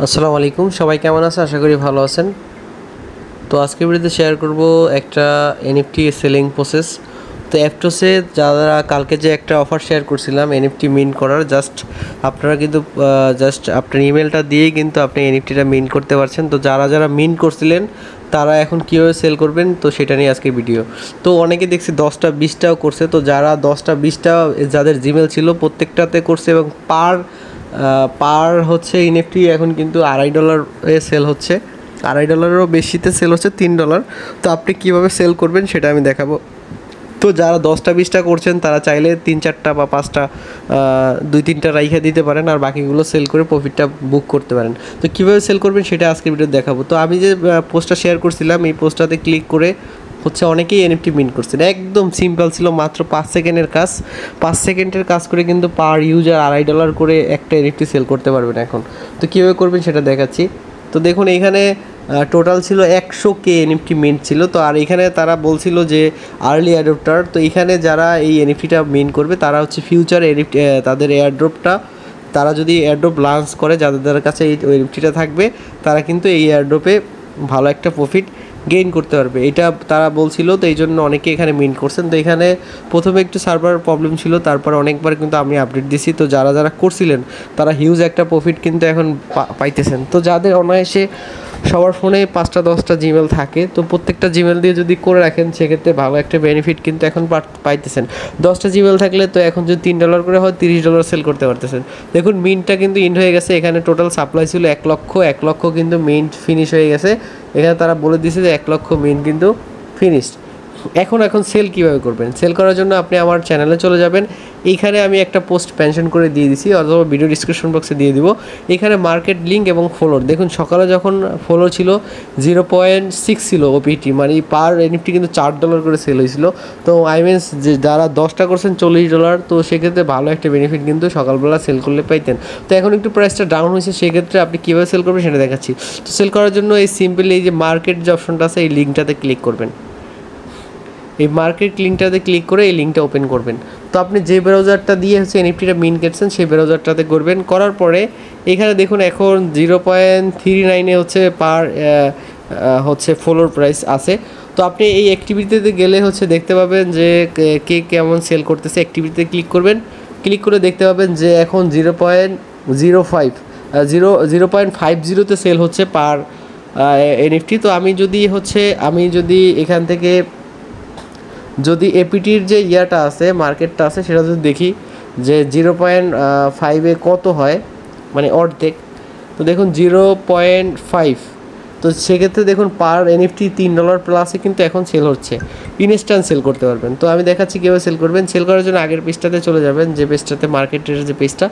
আসসালামু আলাইকুম, সবাই কেমন আছে? আশা করি ভালো আছেন। তো আজকের ভিডিওতে শেয়ার করব একটা এনএফটি সেলিং প্রসেস। তো অ্যাপটোসে যারা কালকে যে একটা অফার শেয়ার করছিলাম এনএফটি মিন্ট করার, আপনারা কিন্তু আপনার ইমেলটা দিয়েই কিন্তু আপনি এনএফটিটা মিন্ট করতে পারছেন। তো যারা যারা মিন্ট করছিলেন তারা এখন কীভাবে সেল করবেন তো সেটা নিয়ে আজকে ভিডিও। তো অনেকে দেখছি 10টা 20টাও করছে। তো যারা 10টা 20টা যাদের জিমেল ছিল প্রত্যেকটাতে করছে এবং পার হচ্ছে এনএফটি এখন কিন্তু $2.5 সেল হচ্ছে, $2.5-এরও বেশিতে সেল হচ্ছে $3। তো আপনি কীভাবে সেল করবেন সেটা আমি দেখাবো। তো যারা 10টা 20টা করছেন তারা চাইলে 3-4টা বা 5টা 2-3টা রাইখা দিতে পারেন, আর বাকিগুলো সেল করে প্রফিটটা বুক করতে পারেন। তো কীভাবে সেল করবেন সেটা আজকের ভিডিও দেখাবো। তো আমি যে পোস্টটা শেয়ার করছিলাম এই পোস্টটাতে ক্লিক করে হচ্ছে অনেকেই এনএফটি মিন্ট করছেন। একদম সিম্পল ছিল, মাত্র 5 সেকেন্ডের কাজ। 5 সেকেন্ডের কাজ করে কিন্তু পার ইউজার $2.5 করে একটা এনএফটি সেল করতে পারবেন এখন। তো কীভাবে করবেন সেটা দেখাচ্ছি। তো দেখুন এইখানে টোটাল ছিল 100K এনএফটি মিন্ট ছিল। তো আর এখানে তারা বলছিল যে আর্লি অ্যাডপ্টার। তো এখানে যারা এই এনএফটিটা মিন্ট করবে তারা হচ্ছে ফিউচার এনএফটি, তাদের এয়ারড্রপটা তারা যদি এয়ারড্রপ লঞ্চ করে যাদের কাছে এই এনএফটিটা থাকবে তারা কিন্তু এই এয়ারড্রপে ভালো একটা প্রফিট গেইন করতে পারবে, এটা তারা বলছিল। তো এই জন্য অনেকে এখানে মিন্ট করছেন। তো এখানে প্রথমে একটু সার্ভার প্রবলেম ছিল, তারপর অনেকবার কিন্তু আমি আপডেট দিছি। তো যারা যারা করছিলেন তারা হিউজ একটা প্রফিট কিন্তু এখন পাইতেছেন। তো যাদের অনায়াসে সবার ফোনে 5টা 10টা জিমেল থাকে, তো প্রত্যেকটা জিমেল দিয়ে যদি করে রাখেন সেক্ষেত্রে ভালো একটা বেনিফিট কিন্তু এখন পাইতেছেন। 10টা জিমেল থাকলে তো এখন যদি $3 করে হয় $30 সেল করতে পারতেছেন। দেখুন মিন্টটা কিন্তু ইন্ড হয়ে গেছে। এখানে টোটাল সাপ্লাই ছিল 1 লক্ষ, 1 লক্ষ কিন্তু মিন্ট ফিনিশ হয়ে গেছে। এখানে তারা বলে দিয়েছে যে 1 লক্ষ মিন্ট কিন্তু ফিনিশড। এখন সেল কীভাবে করবেন? সেল করার জন্য আপনি আমার চ্যানেলে চলে যাবেন। এইখানে আমি একটা পোস্ট মেনশন করে দিয়ে দিছি, অথবা ভিডিও ডিসক্রিপশন বক্সে দিয়ে দিব। এখানে মার্কেট লিঙ্ক এবং ফলোর দেখুন, সকালে যখন ফলোর ছিল 0.6 ছিল ওপিটি, মানে পার এনএফটি কিন্তু $4 করে সেল হয়েছিল। তো আই মিনস যে যারা 10টা করছেন $40, তো সেক্ষেত্রে ভালো একটা বেনিফিট কিন্তু সকালবেলা সেল করলে পাইতেন। তো এখন একটু প্রাইসটা ডাউন হয়েছে, সেক্ষেত্রে আপনি কীভাবে সেল করবেন সেটা দেখাচ্ছি। তো সেল করার জন্য এই সিম্পলি এই যে মার্কেট যে অপশনটা আছে এই লিঙ্কটাতে ক্লিক করবেন। এই মার্কেট লিঙ্কটাতে ক্লিক করে এই লিঙ্কটা ওপেন করবেন। তো আপনি যে ব্রাউজারটা দিয়ে হচ্ছে এনএফটিটা মিন্ট করছেন সেই ব্রাউজারটাতে করবেন। করার পরে এখানে দেখুন এখন 0.39 হচ্ছে পার হচ্ছে ফলোর প্রাইস আছে। তো আপনি এই অ্যাক্টিভিটিতে গেলে হচ্ছে দেখতে পাবেন যে কে কেমন সেল করতেছে। অ্যাক্টিভিটিতে ক্লিক করবেন, ক্লিক করে দেখতে পাবেন যে এখন 0.50তে সেল হচ্ছে পার এনএফটি। তো আমি যদি এখান থেকে যদি এপিটির যে ইয়াটা আছে মার্কেটটা আছে সেটা যদি দেখি যে 0.5-এ কত হয়, মানে অর্ধেক। তো দেখুন 0.5। তো সেক্ষেত্রে দেখুন পার এনএফটি $3 প্লাসে কিন্তু এখন সেল হচ্ছে, ইনস্ট্যান্ট সেল করতে পারবেন। তো আমি দেখাচ্ছি কীভাবে সেল করবেন। সেল করার জন্য আগের পেজটাতে চলে যাবেন, যে পেজটাতে মার্কেটের যে পেজটা,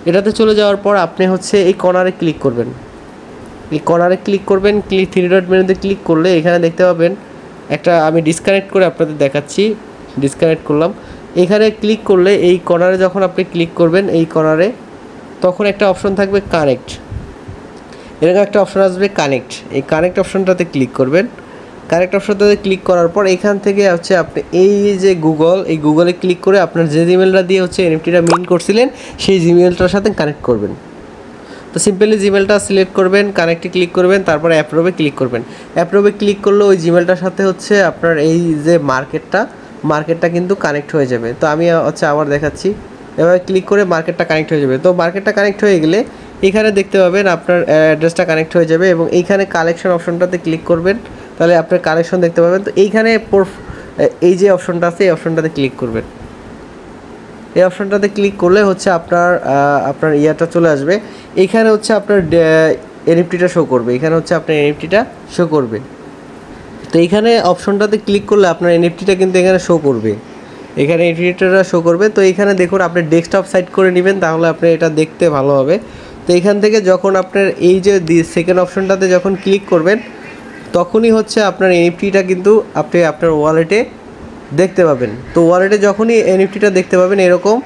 এটাতে চলে যাওয়ার পর আপনি হচ্ছে এই কর্নারে ক্লিক করবেন। এই কর্নারে ক্লিক করবেন, থ্রি ডট মেনুতে ক্লিক করলে এখানে দেখতে পাবেন একটা, আমি ডিসকানেক্ট করে আপনাদের দেখাচ্ছি। ডিসকানেক্ট করলাম। এখানে ক্লিক করলে এই কর্নারে যখন আপনি ক্লিক করবেন এই কর্নারে, তখন একটা অপশন থাকবে কানেক্ট, এরকম একটা অপশন আসবে কানেক্ট। এই কানেক্ট অপশনটাতে ক্লিক করবেন। কানেক্ট অপশনটাতে ক্লিক করার পর এখান থেকে হচ্ছে আপনি এই যে এই গুগলে ক্লিক করে আপনার যে জিমেলটা দিয়ে হচ্ছে এনএফটিটা মিন্ট করছিলেন সেই জিমেলটার সাথে কানেক্ট করবেন। তো সিম্পলি জিমেলটা সিলেক্ট করবেন, কানেক্টে ক্লিক করবেন, তারপরে অ্যাপ্রুভে ক্লিক করবেন। অ্যাপ্রুভে ক্লিক করলে ওই জিমেলটার সাথে হচ্ছে আপনার এই যে মার্কেটটা কিন্তু কানেক্ট হয়ে যাবে। তো আমি হচ্ছে আবার দেখাচ্ছি, এভাবে ক্লিক করে মার্কেটটা কানেক্ট হয়ে যাবে। তো মার্কেটটা কানেক্ট হয়ে গেলে এখানে দেখতে পাবেন আপনার অ্যাড্রেসটা কানেক্ট হয়ে যাবে, এবং এইখানে কালেকশন অপশনটাতে ক্লিক করবেন, তাহলে আপনার কালেকশন দেখতে পাবেন। তো এইখানে এই যে অপশনটা আছে এই অপশনটাতে ক্লিক করবেন। এই অপশনটাতে ক্লিক করলে হচ্ছে আপনার ইয়াটা চলে আসবে। এখানে হচ্ছে আপনার এনএফটিটা শো করবে, এখানে হচ্ছে আপনার এনএফটিটা শো করবে। তো এইখানে অপশনটাতে ক্লিক করলে আপনার এনএফটিটা কিন্তু এখানে শো করবে, এখানে এনএফটিটা শো করবে। তো এইখানে দেখুন আপনি ডেস্কটপ সাইড করে নেবেন, তাহলে আপনি এটা দেখতে ভালো হবে। তো এখান থেকে যখন আপনার এই যে সেকেন্ড অপশনটাতে যখন ক্লিক করবেন তখনই হচ্ছে আপনার এনএফটিটা কিন্তু আপনি আপনার ওয়ালেটে দেখতে পাবেন। তো ওয়ালেটে যখনই এনএফটিটা দেখতে পাবেন, এরকম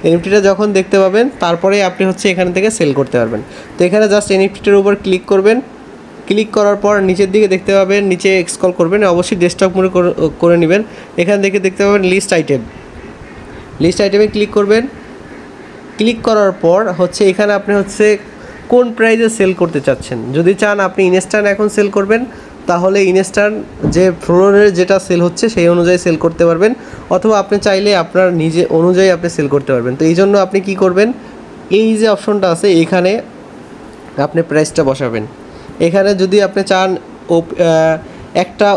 এনএফটিটা যখন দেখতে পাবেন তারপরে আপনি হচ্ছে এখান থেকে সেল করতে পারবেন। তো এখানে জাস্ট এনএফটিটার উপর ক্লিক করবেন। ক্লিক করার পর নিচের দিকে দেখতে পাবেন, নিচে স্ক্রল করবেন, অবশ্যই ডেস্কটপ মোডে করে নেবেন। এখান থেকে দেখতে পাবেন লিস্ট আইটেমে ক্লিক করবেন। ক্লিক করার পর হচ্ছে এখানে আপনি হচ্ছে কোন প্রাইসে সেল করতে চাচ্ছেন। যদি চান আপনি ইনস্ট্যান্ট এখন সেল করবেন, তাহলে ইনস্ট্যান্ট যে ফ্লোরের যেটা সেল হচ্ছে সেই অনুযায়ী সেল করতে পারবেন, অথবা আপনি চাইলে আপনার নিজে অনুযায়ী আপনি সেল করতে পারবেন। তো এই জন্য আপনি কি করবেন, এই যে অপশনটা আছে এখানে আপনি প্রাইসটা বসাবেন। এখানে যদি আপনি চান একটা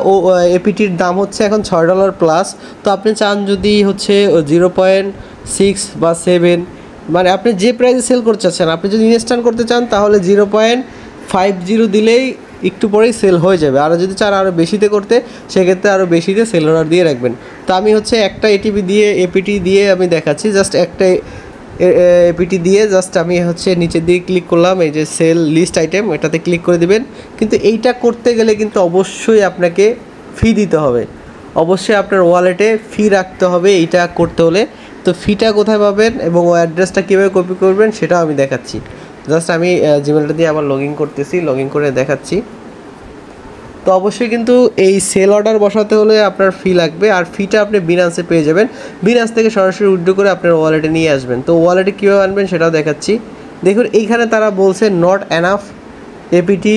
এপিটির দাম হচ্ছে এখন $6 প্লাস, তো আপনি চান যদি হচ্ছে 0.6 বা 7, মানে আপনি যে প্রাইসে সেল করতে চাচ্ছেন, আপনি যদি ইনস্ট্যান্ট করতে চান তাহলে 0.50 দিলেই একটু পরেই সেল হয়ে যাবে। আর যদি চান আরও বেশিতে করতে, সেক্ষেত্রে আরও বেশিতে সেল অর্ডার দিয়ে রাখবেন। তো আমি হচ্ছে একটা এপিটি দিয়ে আমি দেখাচ্ছি, জাস্ট একটা এপিটি দিয়ে জাস্ট আমি হচ্ছে নিচের দিকে ক্লিক করলাম, এই যে সেল লিস্ট আইটেম, এটাতে ক্লিক করে দিবেন। কিন্তু এইটা করতে গেলে কিন্তু অবশ্যই আপনাকে ফি দিতে হবে, অবশ্যই আপনার ওয়ালেটে ফি রাখতে হবে এইটা করতে হলে। তো ফিটা কোথায় পাবেন এবং অ্যাড্রেসটা কীভাবে কপি করবেন সেটাও আমি দেখাচ্ছি। জাস্ট আমি জিমেলটা দিয়ে আবার লগ ইন করতেছি, লগ ইন করে দেখাচ্ছি। তো অবশ্যই কিন্তু এই সেল অর্ডার বসাতে হলে আপনার ফি লাগবে, আর ফিটা আপনি বিনান্সে পেয়ে যাবেন। বিনান্স থেকে সরাসরি উইথড্র করে আপনার ওয়ালেটে নিয়ে আসবেন। তো ওয়ালেটে কীভাবে আনবেন সেটাও দেখাচ্ছি। দেখুন এইখানে তারা বলছে not enough APT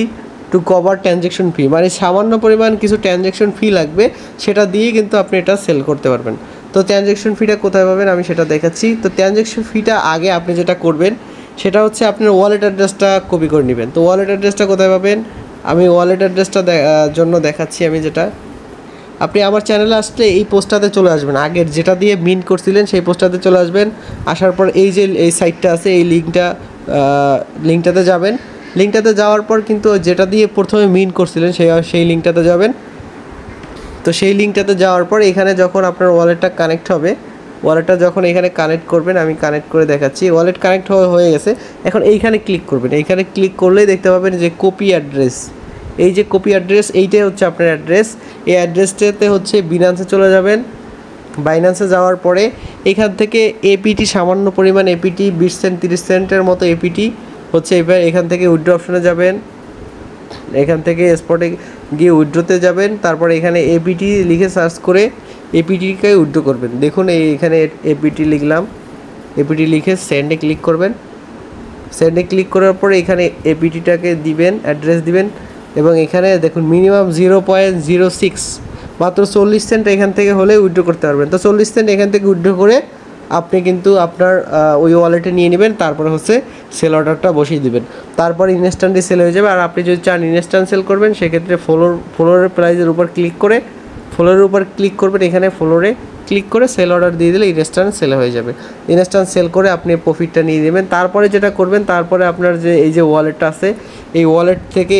to cover transaction fee, মানে সামান্য পরিমাণ কিছু ট্রানজ্যাকশন ফি লাগবে, সেটা দিয়ে কিন্তু আপনি এটা সেল করতে পারবেন। তো ট্রানজ্যাকশন ফিটা কোথায় পাবেন আমি সেটা দেখাচ্ছি। তো ট্রানজ্যাকশন ফিটা আগে আপনি যেটা করবেন সেটা হচ্ছে আপনার ওয়ালেট অ্যাড্রেসটা কপি করে নেবেন। তো ওয়ালেট অ্যাড্রেসটা কোথায় পাবেন, আমি ওয়ালেট অ্যাড্রেসটা জন্য দেখাচ্ছি। আমি যেটা, আপনি আমার চ্যানেলে আসলে এই পোস্টটাতে চলে আসবেন, আগের যেটা দিয়ে মিন্ট করছিলেন সেই পোস্টটাতে চলে আসবেন। আসার পর এই যে এই সাইটটা আছে, এই লিঙ্কটাতে যাবেন। লিঙ্কটাতে যাওয়ার পর কিন্তু যেটা দিয়ে প্রথমে মিন্ট করছিলেন সেই লিঙ্কটাতে যাবেন। তো সেই লিঙ্কটাতে যাওয়ার পর এখানে যখন আপনার ওয়ালেটটা কানেক্ট হবে, ওয়ালেটটা যখন এখানে কানেক্ট করবেন, আমি কানেক্ট করে দেখাচ্ছি। ওয়ালেট কানেক্ট হয়ে গেছে, এখন এইখানে ক্লিক করবেন। এইখানে ক্লিক করলেই দেখতে পাবেন যে কপি অ্যাড্রেস, এই যে কপি অ্যাড্রেস, এইটাই হচ্ছে আপনার অ্যাড্রেস। এই অ্যাড্রেসটাতে হচ্ছে বিনান্সে চলে যাবেন। বাইন্যান্সে যাওয়ার পরে এখান থেকে এপিটি, সামান্য পরিমাণ এপিটি, 20 সেন্ট 30 সেন্টের মতো এপিটি হচ্ছে। এবার এখান থেকে উইথড্র অপশনে যাবেন, এখান থেকে স্পটে গিয়ে উইথড্রোতে যাবেন। তারপরে এখানে এপিটি লিখে সার্চ করে এপিটিকে উইথড্র করবেন। দেখুন এখানে এপিটি লিখলাম, এপিটি লিখে সেন্ডে ক্লিক করবেন। সেন্ডে ক্লিক করার পরে এখানে এপিটিটাকে দিবেন, অ্যাড্রেস দিবেন, এবং এখানে দেখুন মিনিমাম 0.06, মাত্র 40 সেন্ট এখান থেকে হলে উইথড্র করতে পারবেন। তো 40 সেন্ট এখান থেকে উইথড্র করে আপনি কিন্তু আপনার ওই ওয়ালেটে নিয়ে নেবেন। তারপরে হচ্ছে সেল অর্ডারটা বসিয়ে দেবেন, তারপর ইনস্ট্যান্টলি সেল হয়ে যাবে। আর আপনি যদি চান ইনস্ট্যান্ট সেল করবেন, সেক্ষেত্রে ফ্লোরের প্রাইসের উপর ক্লিক করে ফ্লোরের উপর ক্লিক করবেন। এখানে ফ্লোরে ক্লিক করে সেল অর্ডার দিয়ে দিলে ইনস্ট্যান্ট সেল হয়ে যাবে। ইনস্ট্যান্ট সেল করে আপনি প্রফিটটা নিয়ে নেবেন। তারপরে যেটা করবেন, তারপরে আপনার যে এই যে ওয়ালেটটা আছে, এই ওয়ালেট থেকে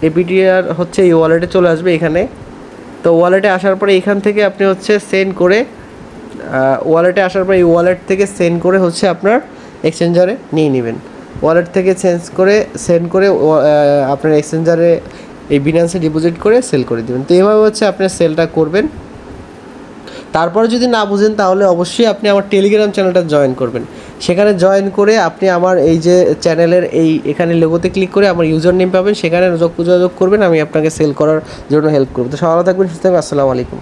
এপিটি আর হচ্ছে এই ওয়ালেটে চলে আসবে এখানে। তো ওয়ালেটে আসার পরে এখান থেকে আপনি হচ্ছে সেন্ড করে, ওয়ালেটে আসার পর এই ওয়ালেট থেকে সেন্ড করে হচ্ছে আপনার এক্সচেঞ্জারে নিয়ে নেবেন। ওয়ালেট থেকে সেন্ড করে আপনার এক্সচেঞ্জারে এই বিনান্সে ডিপোজিট করে সেল করে দেবেন। তো এভাবে হচ্ছে আপনার সেলটা করবেন। তারপরে যদি না বুঝেন তাহলে অবশ্যই আপনি আমার টেলিগ্রাম চ্যানেলটা জয়েন করবেন। সেখানে জয়েন করে আপনি আমার এই যে চ্যানেলের এখানে লোগোতে ক্লিক করে আমার ইউজার নেম পাবেন, সেখানে যোগাযোগ করবেন, আমি আপনাকে সেল করার জন্য হেল্প করব। তো সবাই ভালো থাকবেন, সুস্থ থাকবেন, আসসালামু আলাইকুম।